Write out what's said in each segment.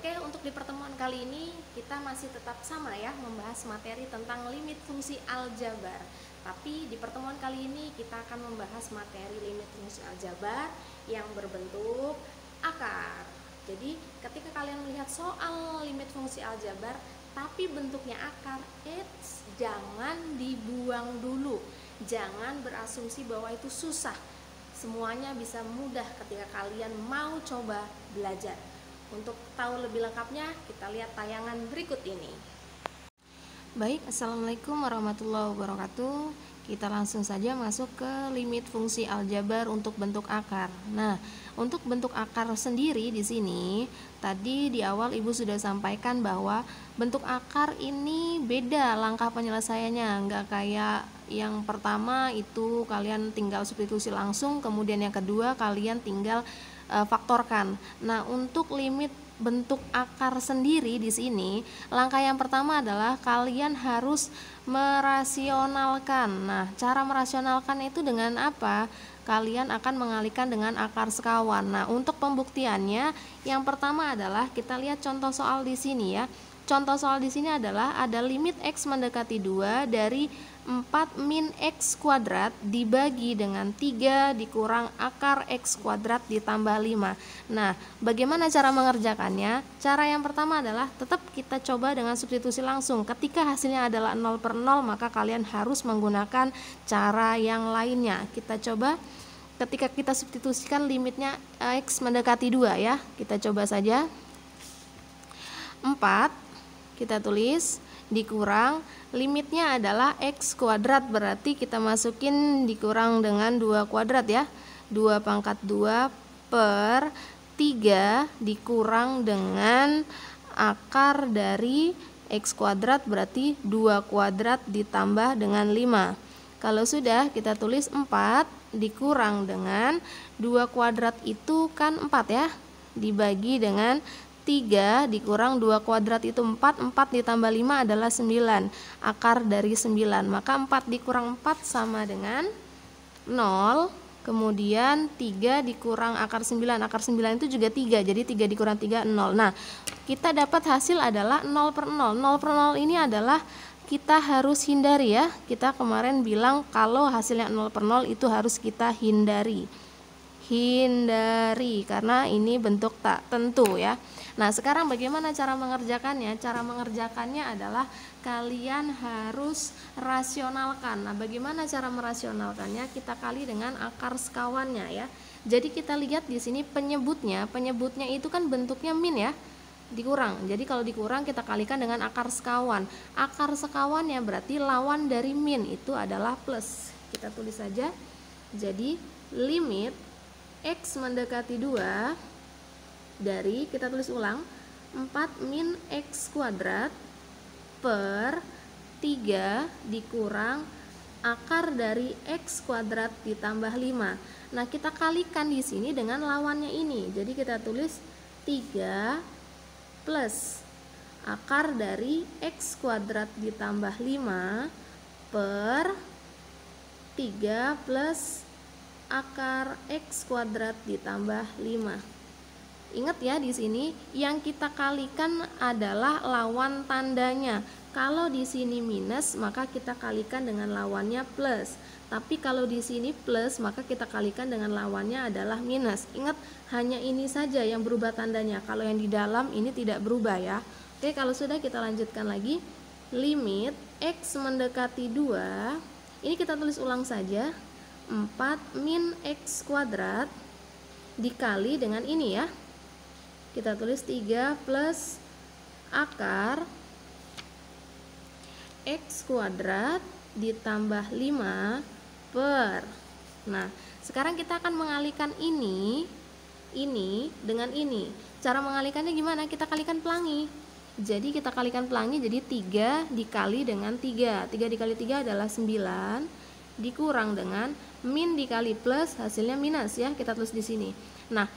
Oke, untuk di pertemuan kali ini kita masih tetap sama ya, membahas materi tentang limit fungsi aljabar. Tapi di pertemuan kali ini kita akan membahas materi limit fungsi aljabar yang berbentuk akar. Jadi ketika kalian melihat soal limit fungsi aljabar tapi bentuknya akar, jangan dibuang dulu. Jangan berasumsi bahwa itu susah. Semuanya bisa mudah ketika kalian mau coba belajar. Untuk tahu lebih lengkapnya, kita lihat tayangan berikut ini. Baik, Assalamualaikum warahmatullahi wabarakatuh. Kita langsung saja masuk ke limit fungsi aljabar untuk bentuk akar. Nah, untuk bentuk akar sendiri di sini, tadi di awal Ibu sudah sampaikan bahwa bentuk akar ini beda langkah penyelesaiannya, nggak kayak yang pertama itu kalian tinggal substitusi langsung, kemudian yang kedua kalian tinggal faktorkan. Nah, untuk limit bentuk akar sendiri di sini, langkah yang pertama adalah kalian harus merasionalkan. Nah, cara merasionalkan itu dengan apa? Kalian akan mengalihkan dengan akar sekawan. Nah, untuk pembuktiannya, yang pertama adalah kita lihat contoh soal di sini ya. Contoh soal di sini adalah ada limit X mendekati 2 dari 4 min X kuadrat dibagi dengan 3 dikurang akar X kuadrat ditambah 5. Nah, bagaimana cara mengerjakannya? Cara yang pertama adalah tetap kita coba dengan substitusi langsung. Ketika hasilnya adalah 0/0, maka kalian harus menggunakan cara yang lainnya. Kita coba ketika kita substitusikan limitnya X mendekati 2 ya. Kita coba saja. 4 kita tulis dikurang limitnya adalah X kuadrat, berarti kita masukin dikurang dengan 2 kuadrat ya, 2 pangkat 2 per 3 dikurang dengan akar dari X kuadrat, berarti 2 kuadrat ditambah dengan 5. Kalau sudah kita tulis 4 dikurang dengan 2 kuadrat itu kan 4 ya, dibagi dengan 3 dikurang 2 kuadrat itu 4, 4 ditambah 5 adalah 9, akar dari 9, maka 4 dikurang 4 sama dengan 0, kemudian 3 dikurang akar 9 itu juga 3, jadi 3 dikurang 3, 0. Nah, kita dapat hasil adalah 0/0, 0/0 ini adalah kita harus hindari ya, kita kemarin bilang kalau hasilnya 0/0 itu harus kita hindari karena ini bentuk tak tentu ya. Nah, sekarang bagaimana cara mengerjakannya? Cara mengerjakannya adalah kalian harus rasionalkan. Nah, bagaimana cara merasionalkannya? Kita kali dengan akar sekawannya ya. Jadi kita lihat di sini penyebutnya itu kan bentuknya min ya, dikurang. Jadi kalau dikurang kita kalikan dengan akar sekawan. Akar sekawannya berarti lawan dari min itu adalah plus. Kita tulis saja. Jadi limit X mendekati 2 dari, kita tulis ulang, 4 min X kuadrat per 3 dikurang akar dari X kuadrat ditambah 5. Nah, kita kalikan di sini dengan lawannya ini. Jadi kita tulis 3 plus akar dari X kuadrat ditambah 5 per 3 plus akar X kuadrat ditambah 5. Ingat ya, di sini yang kita kalikan adalah lawan tandanya. Kalau di sini minus, maka kita kalikan dengan lawannya plus. Tapi kalau di sini plus, maka kita kalikan dengan lawannya adalah minus. Ingat, hanya ini saja yang berubah tandanya. Kalau yang di dalam ini tidak berubah ya. Oke, kalau sudah kita lanjutkan lagi. Limit X mendekati 2, ini kita tulis ulang saja. 4 min X kuadrat dikali dengan ini ya, kita tulis 3 plus akar X kuadrat ditambah 5 per, nah sekarang kita akan mengalihkan ini dengan ini. Cara mengalihkannya gimana? Kita kalikan pelangi. Jadi kita kalikan pelangi, jadi 3 dikali dengan 3 dikali 3 adalah 9 dikurang dengan min dikali plus, hasilnya minus ya, kita tulis di sini. Nah,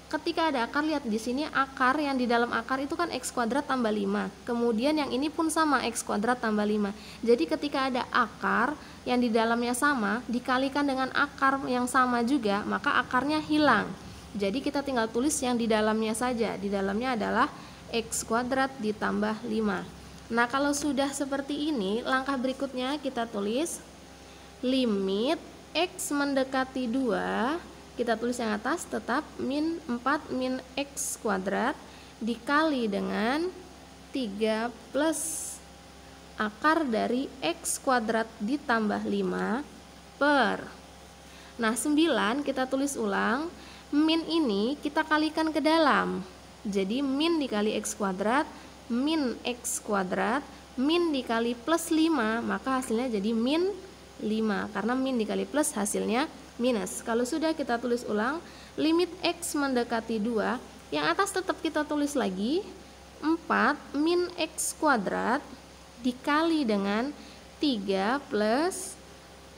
ketika ada akar, lihat di sini akar yang di dalam akar itu kan X kuadrat tambah 5. Kemudian yang ini pun sama, X kuadrat tambah 5. Jadi ketika ada akar yang di dalamnya sama dikalikan dengan akar yang sama juga, maka akarnya hilang. Jadi kita tinggal tulis yang di dalamnya saja. Di dalamnya adalah X kuadrat ditambah 5. Nah, kalau sudah seperti ini, langkah berikutnya kita tulis limit X mendekati 2, kita tulis yang atas tetap min 4 min X kuadrat dikali dengan 3 plus akar dari X kuadrat ditambah 5 per. Nah, 9 kita tulis ulang, min ini kita kalikan ke dalam. Jadi min dikali X kuadrat, min X kuadrat, min dikali plus 5, maka hasilnya jadi min 5. Karena min dikali plus hasilnya minus. Kalau sudah kita tulis ulang, limit X mendekati 2, yang atas tetap kita tulis lagi, 4 min X kuadrat dikali dengan 3 plus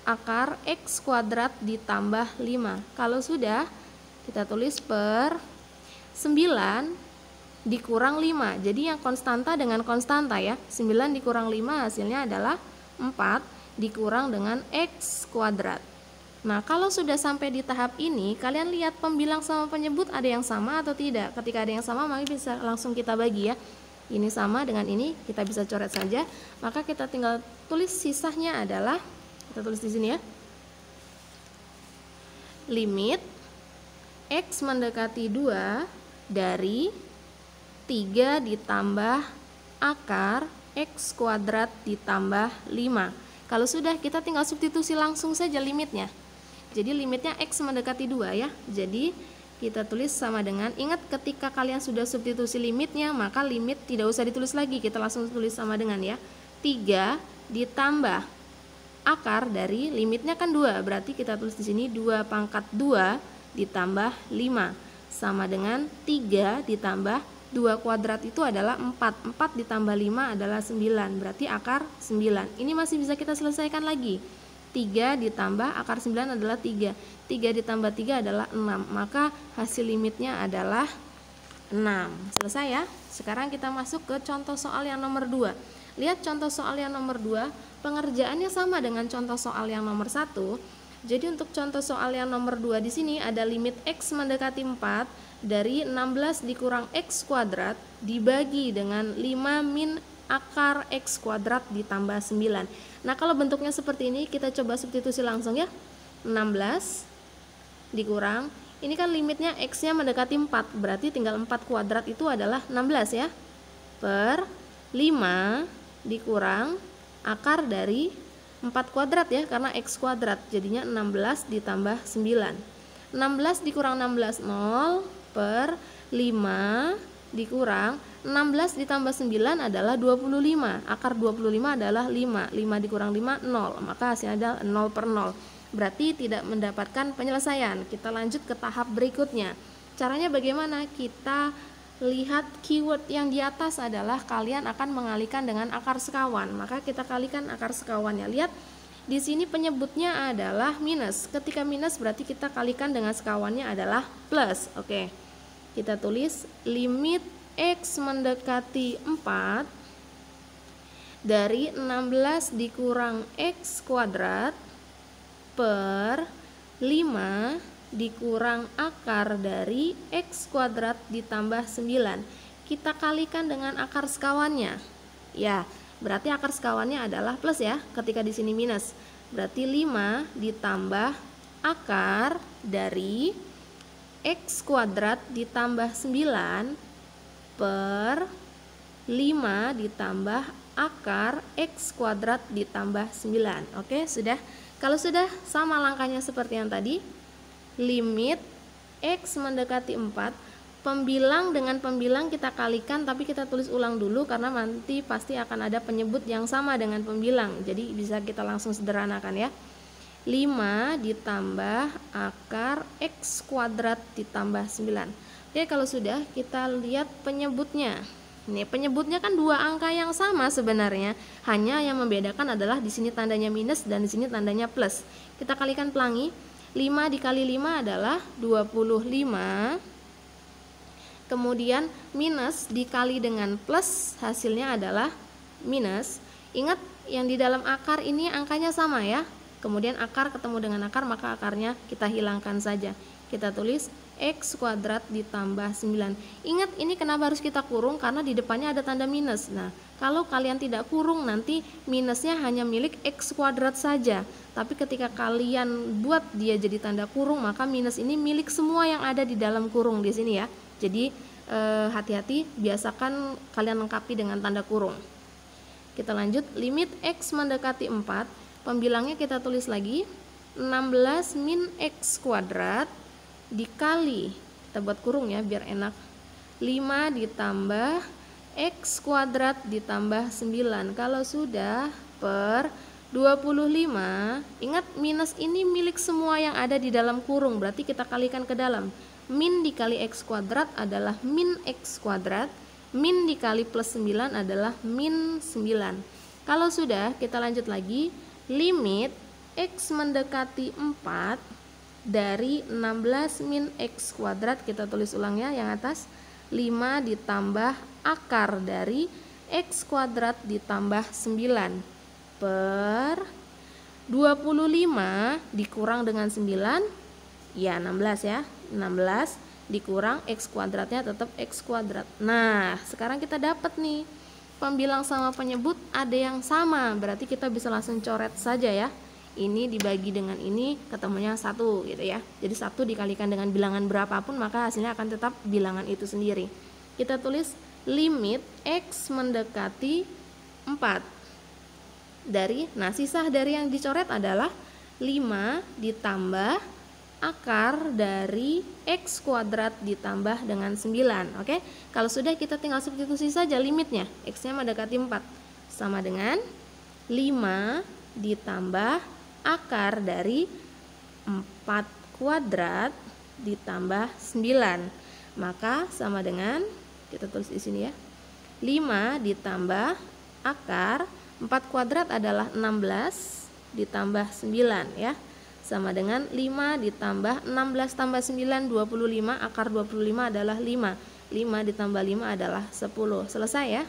akar X kuadrat ditambah 5. Kalau sudah, kita tulis per 9 dikurang 5. Jadi yang konstanta dengan konstanta ya. 9 dikurang 5 hasilnya adalah 4 dikurang dengan X kuadrat. Nah, kalau sudah sampai di tahap ini, kalian lihat pembilang sama penyebut ada yang sama atau tidak. Ketika ada yang sama, maka bisa langsung kita bagi ya. Ini sama dengan ini, kita bisa coret saja. Maka kita tinggal tulis sisanya adalah, kita tulis di sini ya. Limit X mendekati 2 dari 3 ditambah akar X kuadrat ditambah 5. Kalau sudah, kita tinggal substitusi langsung saja limitnya. Jadi limitnya X mendekati 2 ya. Jadi kita tulis sama dengan, ingat ketika kalian sudah substitusi limitnya, maka limit tidak usah ditulis lagi, kita langsung tulis sama dengan ya. 3 ditambah akar dari limitnya kan 2, berarti kita tulis di sini 2 pangkat 2 ditambah 5 sama dengan 3 ditambah 2 kuadrat itu adalah 4. 4 ditambah 5 adalah 9, berarti akar 9. Ini masih bisa kita selesaikan lagi. 3 ditambah akar 9 adalah 3. 3 ditambah 3 adalah 6. Maka hasil limitnya adalah 6. Selesai ya. Sekarang kita masuk ke contoh soal yang nomor 2. Lihat contoh soal yang nomor 2, pengerjaannya sama dengan contoh soal yang nomor 1. Jadi untuk contoh soal yang nomor 2 di sini ada limit X mendekati 4 dari 16 dikurang X kuadrat dibagi dengan 5 min akar X kuadrat ditambah 9. Nah, kalau bentuknya seperti ini, kita coba substitusi langsung ya. 16 dikurang, ini kan limitnya X-nya mendekati 4, berarti tinggal 4 kuadrat itu adalah 16 ya. Per 5 dikurang akar dari 4 kuadrat ya, karena X kuadrat, jadinya 16 ditambah 9. 16 dikurang 16, 0, per 5 dikurang 16 ditambah 9 adalah 25. Akar 25 adalah 5. 5 dikurang 5, 0. Maka hasilnya adalah 0 per 0. Berarti tidak mendapatkan penyelesaian. Kita lanjut ke tahap berikutnya. Caranya bagaimana? Kita lihat keyword yang di atas adalah kalian akan mengalihkan dengan akar sekawan. Maka kita kalikan akar sekawannya. Lihat di sini penyebutnya adalah minus. Ketika minus berarti kita kalikan dengan sekawannya adalah plus. Oke. Kita tulis limit X mendekati 4 dari 16 dikurang X kuadrat per 5 dikurang akar dari X kuadrat ditambah 9. Kita kalikan dengan akar sekawannya. Ya, berarti akar sekawannya adalah plus ya, ketika di sini minus. Berarti 5 ditambah akar dari X kuadrat ditambah 9 per 5 ditambah akar X kuadrat ditambah 9. Oke, sudah. Kalau sudah, sama langkahnya seperti yang tadi. Limit X mendekati 4, pembilang dengan pembilang kita kalikan, tapi kita tulis ulang dulu karena nanti pasti akan ada penyebut yang sama dengan pembilang. Jadi bisa kita langsung sederhanakan ya. 5 ditambah akar X kuadrat ditambah 9. Oke, kalau sudah, kita lihat penyebutnya. Ini penyebutnya kan dua angka yang sama sebenarnya, hanya yang membedakan adalah di sini tandanya minus dan di sini tandanya plus. Kita kalikan pelangi. 5 dikali 5 adalah 25. Kemudian minus dikali dengan plus, hasilnya adalah minus. Ingat yang di dalam akar ini angkanya sama ya. kemudian akar ketemu dengan akar, maka akarnya kita hilangkan saja. Kita tulis X kuadrat ditambah 9. Ingat ini kenapa harus kita kurung, karena di depannya ada tanda minus. Nah, kalau kalian tidak kurung nanti minusnya hanya milik X kuadrat saja. Tapi ketika kalian buat dia jadi tanda kurung, maka minus ini milik semua yang ada di dalam kurung di sini ya. Jadi hati-hati, biasakan kalian lengkapi dengan tanda kurung. Kita lanjut, limit X mendekati 4, pembilangnya kita tulis lagi 16 min X kuadrat dikali, kita buat kurung ya biar enak, 5 ditambah X kuadrat ditambah 9. Kalau sudah per 25, ingat minus ini milik semua yang ada di dalam kurung, berarti kita kalikan ke dalam. Min dikali X kuadrat adalah min X kuadrat, min dikali plus 9 adalah min 9. Kalau sudah, kita lanjut lagi, limit X mendekati 4 dari 16 min X kuadrat, kita tulis ulang ya yang atas, 5 ditambah akar dari X kuadrat ditambah 9 per 25 dikurang dengan 9, ya 16 ya, 16 dikurang X kuadratnya tetap X kuadrat. Nah, sekarang kita dapat nih, pembilang sama penyebut ada yang sama, berarti kita bisa langsung coret saja ya. Ini dibagi dengan ini ketemunya 1 gitu ya. Jadi 1 dikalikan dengan bilangan berapapun maka hasilnya akan tetap bilangan itu sendiri. Kita tulis limit X mendekati 4 dari, nah sisa dari yang dicoret adalah 5 ditambah akar dari X kuadrat ditambah dengan 9. Oke, kalau sudah kita tinggal substitusi saja limitnya. X nya mendekati 4 sama dengan 5 ditambah akar dari 4 kuadrat ditambah 9, maka sama dengan, kita tulis di sini ya, 5 ditambah akar 4 kuadrat adalah 16 ditambah 9 ya, sama dengan 5 ditambah 16 tambah 9 25, akar 25 adalah 5, 5 ditambah 5 adalah 10. Selesai ya.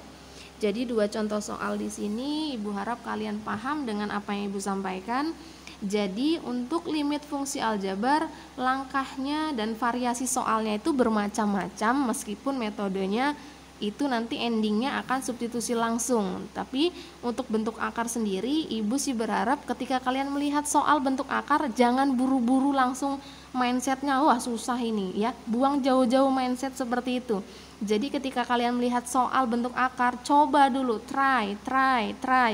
Jadi 2 contoh soal di sini Ibu harap kalian paham dengan apa yang Ibu sampaikan. Jadi untuk limit fungsi aljabar, langkahnya dan variasi soalnya itu bermacam-macam, meskipun metodenya itu nanti endingnya akan substitusi langsung. Tapi untuk bentuk akar sendiri, Ibu sih berharap ketika kalian melihat soal bentuk akar, jangan buru-buru langsung mindsetnya, wah susah ini ya, buang jauh-jauh mindset seperti itu. Jadi ketika kalian melihat soal bentuk akar, coba dulu, try.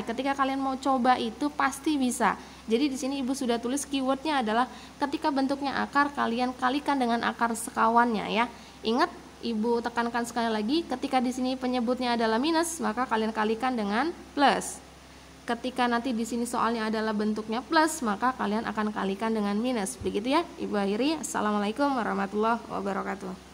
Ketika kalian mau coba itu pasti bisa. Jadi di sini Ibu sudah tulis keywordnya adalah ketika bentuknya akar, kalian kalikan dengan akar sekawannya ya. Ingat, Ibu tekankan sekali lagi, ketika di sini penyebutnya adalah minus, maka kalian kalikan dengan plus. Ketika nanti di sini soalnya adalah bentuknya plus, maka kalian akan kalikan dengan minus. Begitu ya. Ibu akhiri. Assalamualaikum warahmatullahi wabarakatuh.